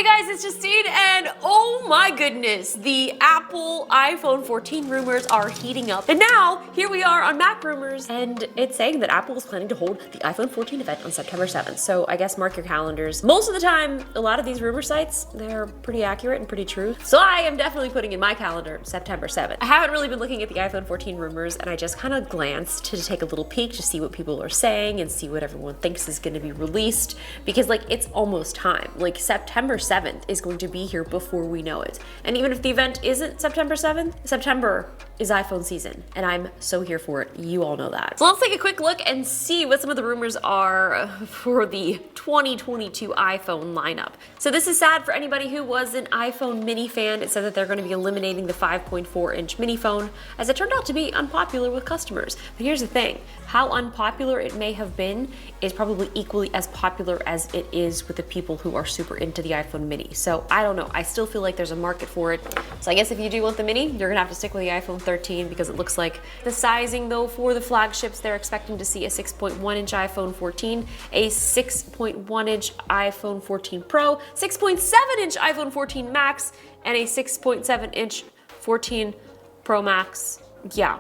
Hey guys, it's Justine, and oh my goodness, the Apple iPhone 14 rumors are heating up. And now, here we are on Mac Rumors, and it's saying that Apple is planning to hold the iPhone 14 event on September 7th. So I guess mark your calendars. Most of the time, a lot of these rumor sites, they're pretty accurate and pretty true. So I am definitely putting in my calendar September 7th. I haven't really been looking at the iPhone 14 rumors, and I just kind of glanced to take a little peek to see what people are saying and see what everyone thinks is going to be released, because like it's almost time. Like September 7th is going to be here before we know it. And even if the event isn't September 7th, September is iPhone season, and I'm so here for it. You all know that. So let's take a quick look and see what some of the rumors are for the 2022 iPhone lineup. So this is sad for anybody who was an iPhone mini fan. It said that they're going to be eliminating the 5.4-inch mini phone, as it turned out to be unpopular with customers. But here's the thing, how unpopular it may have been is probably equally as popular as it is with the people who are super into the iPhone mini. So I don't know, I still feel like there's a market for it. So I guess if you do want the mini, you're gonna have to stick with the iPhone 13, because it looks like the sizing though for the flagships, they're expecting to see a 6.1-inch iPhone 14, a 6.1-inch iPhone 14 Pro, 6.7-inch iPhone 14 Max, and a 6.7-inch 14 Pro Max. Yeah,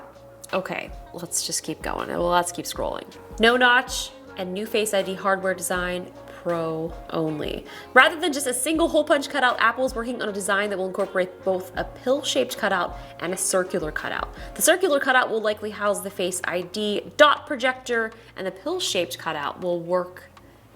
okay, let's just keep going. Well, let's keep scrolling. No notch and new Face ID hardware design, Pro only. Rather than just a single hole punch cutout, Apple is working on a design that will incorporate both a pill-shaped cutout and a circular cutout. The circular cutout will likely house the Face ID dot projector, and the pill-shaped cutout will work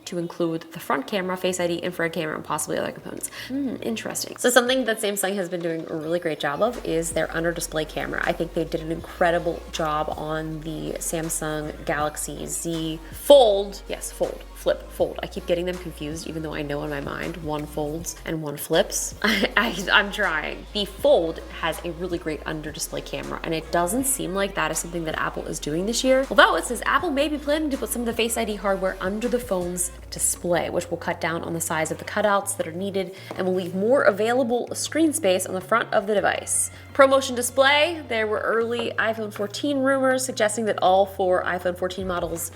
to include the front camera, Face ID, infrared camera, and possibly other components. Interesting. So something that Samsung has been doing a really great job of is their under-display camera. I think they did an incredible job on the Samsung Galaxy Z Fold. Yes, Fold. Flip, fold. I keep getting them confused, even though I know in my mind one folds and one flips. I'm trying. The Fold has a really great under-display camera, and it doesn't seem like that is something that Apple is doing this year. Although it says Apple may be planning to put some of the Face ID hardware under the phone's display, which will cut down on the size of the cutouts that are needed and will leave more available screen space on the front of the device. ProMotion display. There were early iPhone 14 rumors suggesting that all 4 iPhone 14 models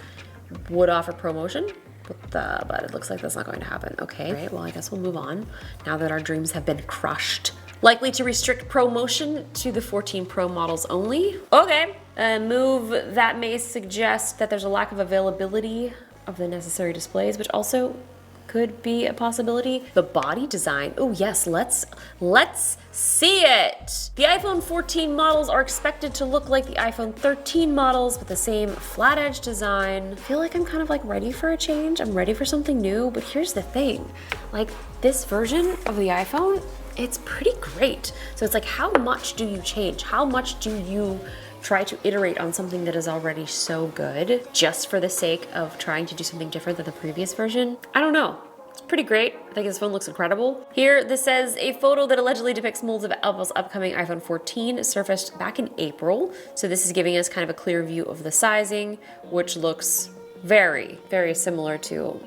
would offer ProMotion. But it looks like that's not going to happen. Okay, right, well, I guess we'll move on now that our dreams have been crushed. Likely to restrict ProMotion to the 14 Pro models only. Okay, a move that may suggest that there's a lack of availability of the necessary displays, which also could be a possibility. The body design, oh yes, let's see it. The iPhone 14 models are expected to look like the iPhone 13 models with the same flat edge design. I feel like I'm kind of like ready for a change. I'm ready for something new, but here's the thing. Like this version of the iPhone, it's pretty great. So it's like, how much do you change? How much do you try to iterate on something that is already so good just for the sake of trying to do something different than the previous version? I don't know. It's pretty great. I think this phone looks incredible. Here, this says a photo that allegedly depicts molds of Apple's upcoming iPhone 14 surfaced back in April. So this is giving us kind of a clear view of the sizing, which looks very, very similar to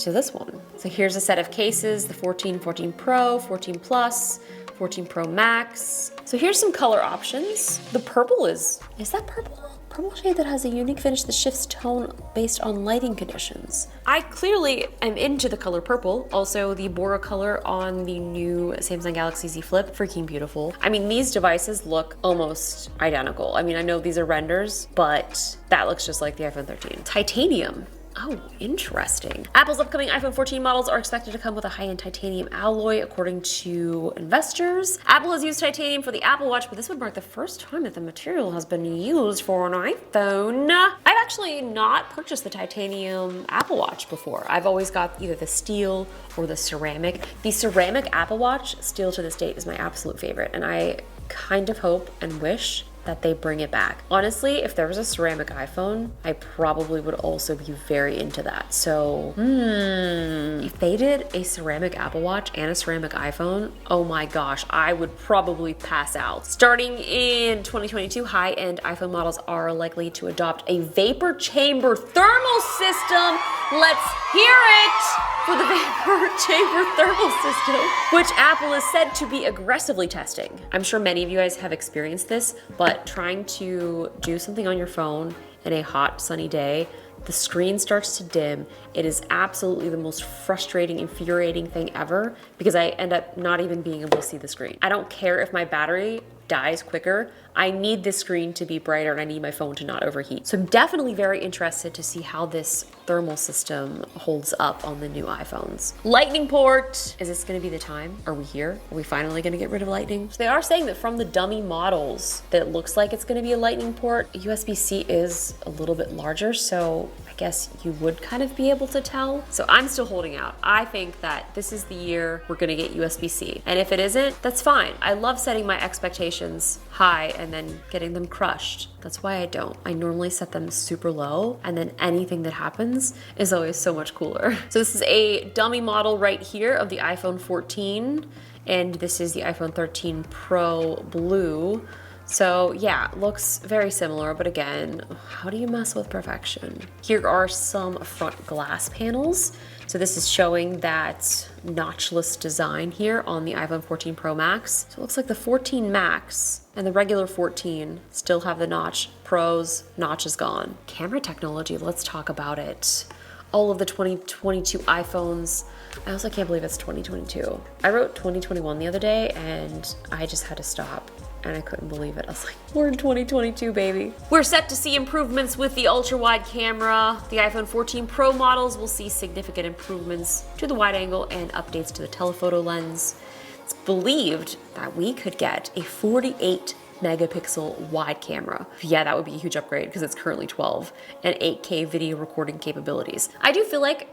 this one. So here's a set of cases, the 14, 14 Pro, 14 Plus, 14 Pro Max. So here's some color options. The purple is that purple? Purple shade that has a unique finish that shifts tone based on lighting conditions. I clearly am into the color purple. Also, the Bora color on the new Samsung Galaxy Z Flip, freaking beautiful. I mean, these devices look almost identical. I mean, I know these are renders, but that looks just like the iPhone 13. Titanium. Oh, interesting. Apple's upcoming iPhone 14 models are expected to come with a high-end titanium alloy, according to investors. Apple has used titanium for the Apple Watch, but this would mark the first time that the material has been used for an iPhone. I've actually not purchased the titanium Apple Watch before. I've always got either the steel or the ceramic. The ceramic Apple Watch, still to this date, is my absolute favorite, and I kind of hope and wish that they bring it back. Honestly, if there was a ceramic iPhone, I probably would also be very into that. So, if they did a ceramic Apple Watch and a ceramic iPhone, oh my gosh, I would probably pass out. Starting in 2022, high-end iPhone models are likely to adopt a vapor chamber thermal system. Let's hear it for the vapor chamber thermal system, which Apple is said to be aggressively testing. I'm sure many of you guys have experienced this, but trying to do something on your phone in a hot, sunny day, the screen starts to dim. It is absolutely the most frustrating, infuriating thing ever because I end up not even being able to see the screen. I don't care if my battery dies quicker. I need this screen to be brighter and I need my phone to not overheat. So I'm definitely very interested to see how this thermal system holds up on the new iPhones. Lightning port. Is this gonna be the time? Are we here? Are we finally gonna get rid of lightning? So they are saying that from the dummy models that it looks like it's gonna be a lightning port. USB-C is a little bit larger, so I guess you would kind of be able to tell. So I'm still holding out. I think that this is the year we're gonna get USB-C. And if it isn't, that's fine. I love setting my expectations high and then getting them crushed. That's why I don't. I normally set them super low and then anything that happens is always so much cooler. So this is a dummy model right here of the iPhone 14 and this is the iPhone 13 Pro Blue. So yeah, looks very similar, but again, how do you mess with perfection? Here are some front glass panels. So this is showing that notchless design here on the iPhone 14 Pro Max. So it looks like the 14 Max and the regular 14 still have the notch. Pro's notch is gone. Camera technology, let's talk about it. All of the 2022 iPhones. I also can't believe it's 2022. I wrote 2021 the other day and I just had to stop. And I couldn't believe it. I was like, we're in 2022, baby. We're set to see improvements with the ultra-wide camera. The iPhone 14 Pro models will see significant improvements to the wide angle and updates to the telephoto lens. It's believed that we could get a 48 megapixel wide camera. Yeah, that would be a huge upgrade because it's currently 12, and 8K video recording capabilities. I do feel like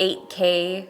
8K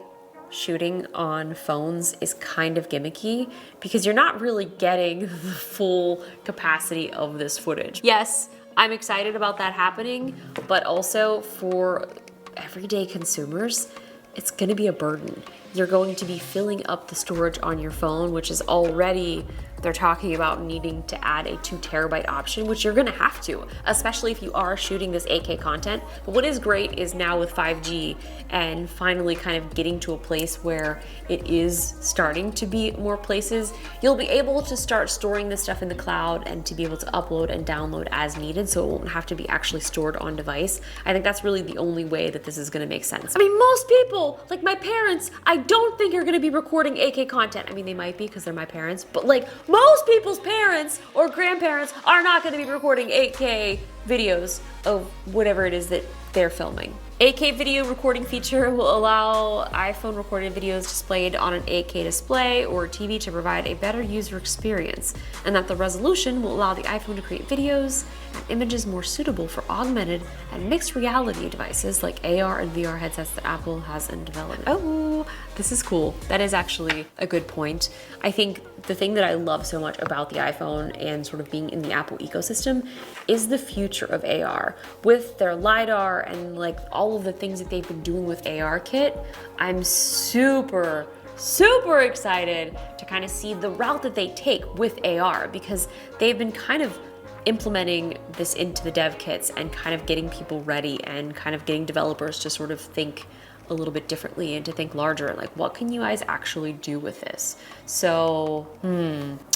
shooting on phones is kind of gimmicky because you're not really getting the full capacity of this footage. Yes, I'm excited about that happening, but also for everyday consumers, it's gonna be a burden. You're going to be filling up the storage on your phone, which is already, they're talking about needing to add a 2 terabyte option, which you're gonna have to, especially if you are shooting this 8K content. But what is great is now with 5G and finally kind of getting to a place where it is starting to be more places, you'll be able to start storing this stuff in the cloud and to be able to upload and download as needed, so it won't have to be actually stored on device. I think that's really the only way that this is gonna make sense. I mean, most people, like my parents, I don't think are gonna be recording 8K content. I mean, they might be because they're my parents, but like most people's parents or grandparents are not gonna be recording 8K videos of whatever it is that they're filming. 8K video recording feature will allow iPhone recorded videos displayed on an 8K display or TV to provide a better user experience, and that the resolution will allow the iPhone to create videos and images more suitable for augmented and mixed reality devices like AR and VR headsets that Apple has in development. Oh, this is cool. That is actually a good point. I think the thing that I love so much about the iPhone and sort of being in the Apple ecosystem is the future of AR. With their LiDAR and like all of the things that they've been doing with ARKit, I'm super excited to kind of see the route that they take with AR, because they've been kind of implementing this into the dev kits and kind of getting people ready and kind of getting developers to sort of think a little bit differently and to think larger, like what can you guys actually do with this? So,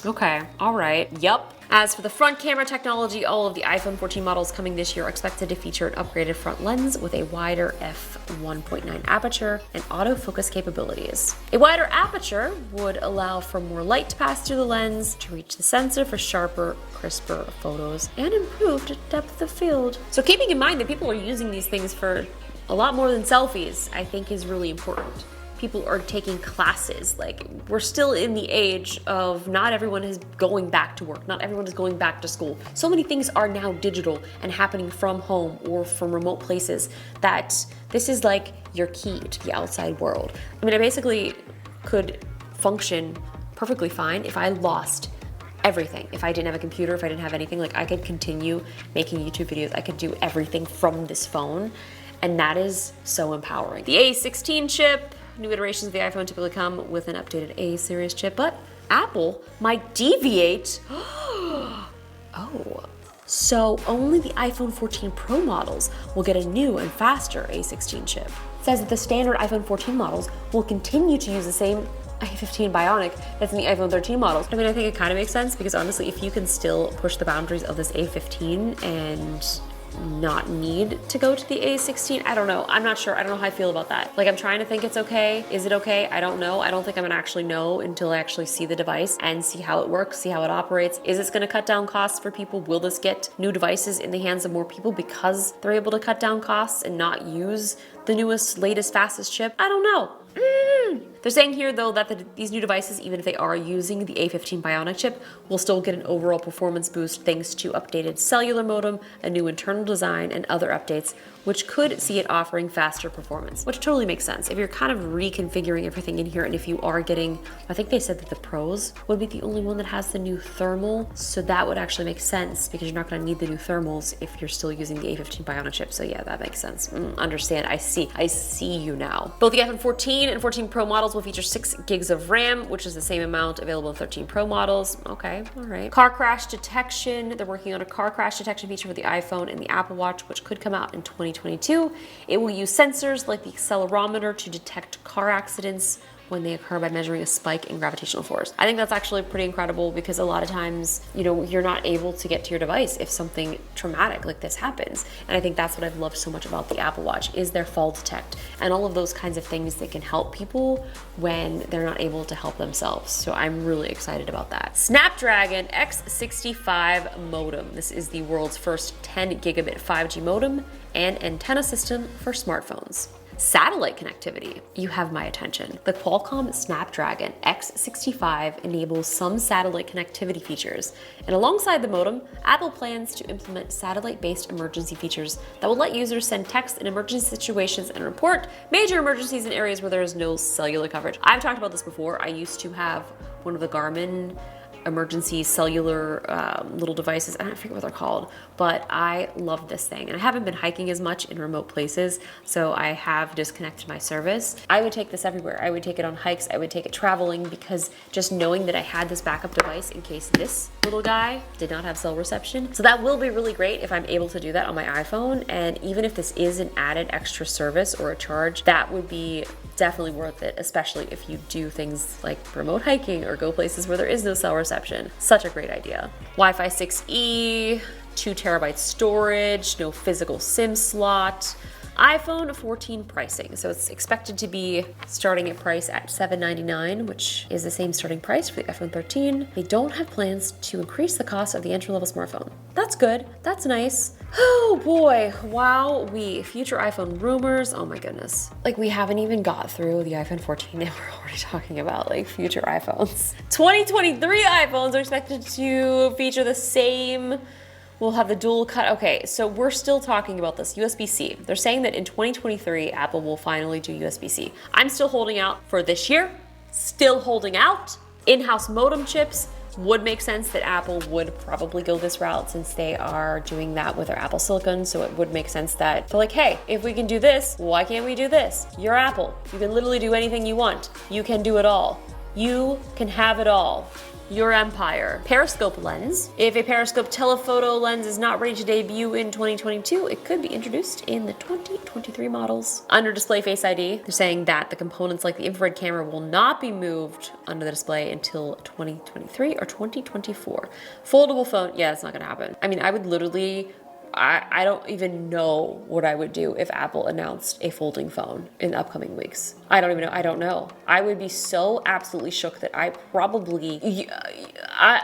okay, all right, yep. As for the front camera technology, all of the iPhone 14 models coming this year are expected to feature an upgraded front lens with a wider f1.9 aperture and autofocus capabilities. A wider aperture would allow for more light to pass through the lens to reach the sensor for sharper, crisper photos and improved depth of field. So keeping in mind that people are using these things for a lot more than selfies, I think is really important. People are taking classes. Like, we're still in the age of not everyone is going back to work, not everyone is going back to school. So many things are now digital and happening from home or from remote places that this is like your key to the outside world. I mean, I basically could function perfectly fine if I lost everything. If I didn't have a computer, if I didn't have anything, like I could continue making YouTube videos. I could do everything from this phone. And that is so empowering. The A16 chip, new iterations of the iPhone typically come with an updated A series chip, but Apple might deviate. Oh, so only the iPhone 14 Pro models will get a new and faster A16 chip. It says that the standard iPhone 14 models will continue to use the same A15 Bionic that's in the iPhone 13 models. I mean, I think it kind of makes sense because honestly, if you can still push the boundaries of this A15 and not need to go to the A16. I don't know. I'm not sure. I don't know how I feel about that. Like, I'm trying to think it's okay. Is it okay? I don't know. I don't think I'm gonna actually know until I actually see the device and see how it works, see how it operates. Is this gonna cut down costs for people? Will this get new devices in the hands of more people because they're able to cut down costs and not use the newest, latest, fastest chip? I don't know. They're saying here though that these new devices, even if they are using the A15 Bionic chip, will still get an overall performance boost thanks to updated cellular modem, a new internal design, and other updates, which could see it offering faster performance, which totally makes sense. If you're kind of reconfiguring everything in here, and if you are getting, I think they said that the Pros would be the only one that has the new thermal, so that would actually make sense because you're not gonna need the new thermals if you're still using the A15 Bionic chip. So yeah, that makes sense. Understand, I see you now. Both the iPhone 14 and 14 Pro models will feature 6 gigs of RAM, which is the same amount available in 13 Pro models. Okay, all right. Car crash detection. They're working on a car crash detection feature for the iPhone and the Apple Watch, which could come out in 2022. It will use sensors like the accelerometer to detect car accidents when they occur by measuring a spike in gravitational force. I think that's actually pretty incredible because a lot of times, you know, you're not able to get to your device if something traumatic like this happens. And I think that's what I've loved so much about the Apple Watch is their fall detect and all of those kinds of things that can help people when they're not able to help themselves. So I'm really excited about that. Snapdragon X65 Modem. This is the world's first 10 gigabit 5G modem and antenna system for smartphones. Satellite connectivity, you have my attention. The Qualcomm Snapdragon X65 enables some satellite connectivity features, and alongside the modem, Apple plans to implement satellite-based emergency features that will let users send text in emergency situations and report major emergencies in areas where there is no cellular coverage. I've talked about this before. I used to have one of the Garmin emergency cellular little devices. I don't forget what they're called, but I love this thing. And I haven't been hiking as much in remote places, so I have disconnected my service. I would take this everywhere. I would take it on hikes. I would take it traveling because just knowing that I had this backup device in case this little guy did not have cell reception. So that will be really great if I'm able to do that on my iPhone. And even if this is an added extra service or a charge, that would be definitely worth it, especially if you do things like remote hiking or go places where there is no cell reception. Such a great idea. Wi-Fi 6E, 2 terabyte storage, no physical SIM slot. iPhone 14 pricing. So it's expected to be starting at price at $799, which is the same starting price for the iPhone 13. They don't have plans to increase the cost of the entry-level smartphone. That's good. That's nice. Oh boy, wow, future iPhone rumors. Oh my goodness. Like, we haven't even got through the iPhone 14 and we're already talking about like future iPhones. 2023 iPhones are expected to feature the same. We'll have the dual cut. Okay, so we're still talking about this USB-C. They're saying that in 2023, Apple will finally do USB-C. I'm still holding out for this year, still holding out. In-house modem chips would make sense that Apple would probably go this route since they are doing that with their Apple Silicon. So it would make sense that they're like, hey, if we can do this, why can't we do this? You're Apple. You can literally do anything you want. You can do it all. You can have it all. Your empire. Periscope Lens. If a Periscope telephoto lens is not ready to debut in 2022, it could be introduced in the 2023 models. Under display Face ID, they're saying that the components like the infrared camera will not be moved under the display until 2023 or 2024. Foldable phone, yeah, that's not gonna happen. I mean, I would literally, I don't even know what I would do if Apple announced a folding phone in the upcoming weeks. I don't even know. I don't know. I would be so absolutely shook that I probably, I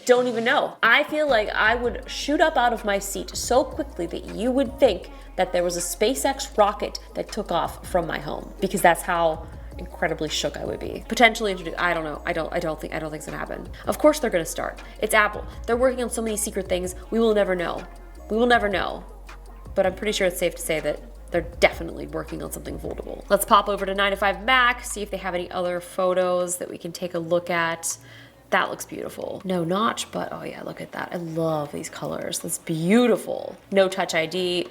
don't even know. I feel like I would shoot up out of my seat so quickly that you would think that there was a SpaceX rocket that took off from my home, because that's how incredibly shook I would be. Potentially introduced, I don't know. I don't think it's gonna happen. Of course they're gonna start. It's Apple. They're working on so many secret things. We will never know. We will never know, but I'm pretty sure it's safe to say that they're definitely working on something foldable. Let's pop over to 9to5Mac, see if they have any other photos that we can take a look at. That looks beautiful. No notch, but oh yeah, look at that. I love these colors. That's beautiful. No Touch ID.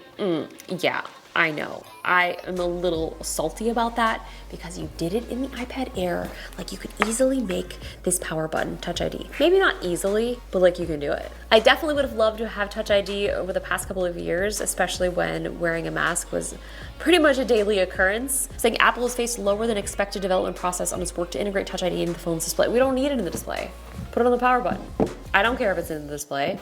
Yeah, I know. I am a little salty about that because you did it in the iPad Air. Like, you could easily make this power button Touch ID. Maybe not easily, but like, you can do it. I definitely would have loved to have Touch ID over the past couple of years, especially when wearing a mask was pretty much a daily occurrence. Saying Apple has faced lower than expected development process on its work to integrate Touch ID into the phone's display. We don't need it in the display. Put it on the power button. I don't care if it's in the display.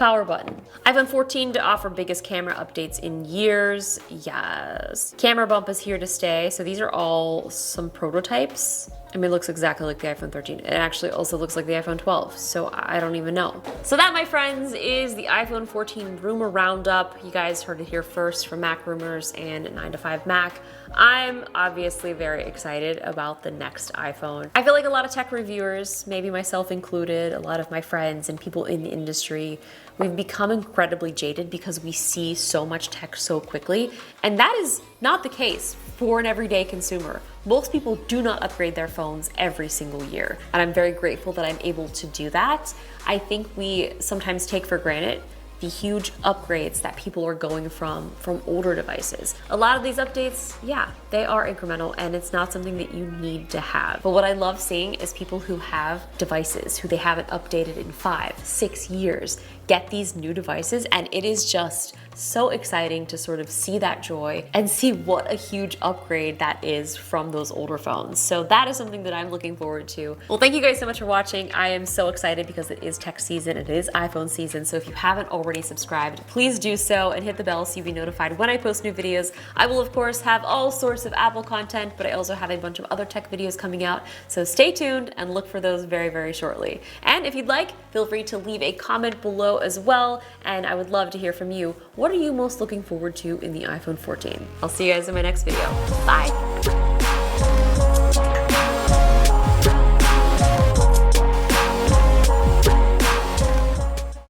Power button. iPhone 14 to offer biggest camera updates in years. Yes. Camera bump is here to stay. So these are all some prototypes. I mean, it looks exactly like the iPhone 13. It actually also looks like the iPhone 12, so I don't even know. So that, my friends, is the iPhone 14 rumor roundup. You guys heard it here first from Mac Rumors and 9to5Mac. I'm obviously very excited about the next iPhone. I feel like a lot of tech reviewers, maybe myself included, a lot of my friends and people in the industry, we've become incredibly jaded because we see so much tech so quickly, and that is not the case for an everyday consumer. Most people do not upgrade their phones every single year, and I'm very grateful that I'm able to do that. I think we sometimes take for granted the huge upgrades that people are going from older devices. A lot of these updates, yeah, they are incremental and it's not something that you need to have. But what I love seeing is people who have devices who they haven't updated in 5-6 years get these new devices, and it is just so exciting to sort of see that joy and see what a huge upgrade that is from those older phones. So that is something that I'm looking forward to. Well, thank you guys so much for watching. I am so excited because it is tech season, it is iPhone season. So if you haven't already subscribed, please do so and hit the bell so you'll be notified when I post new videos. I will of course have all sorts of Apple content, but I also have a bunch of other tech videos coming out. So stay tuned and look for those very, very shortly. And if you'd like, feel free to leave a comment below as well. And I would love to hear from you. What are you most looking forward to in the iPhone 14? I'll see you guys in my next video. Bye.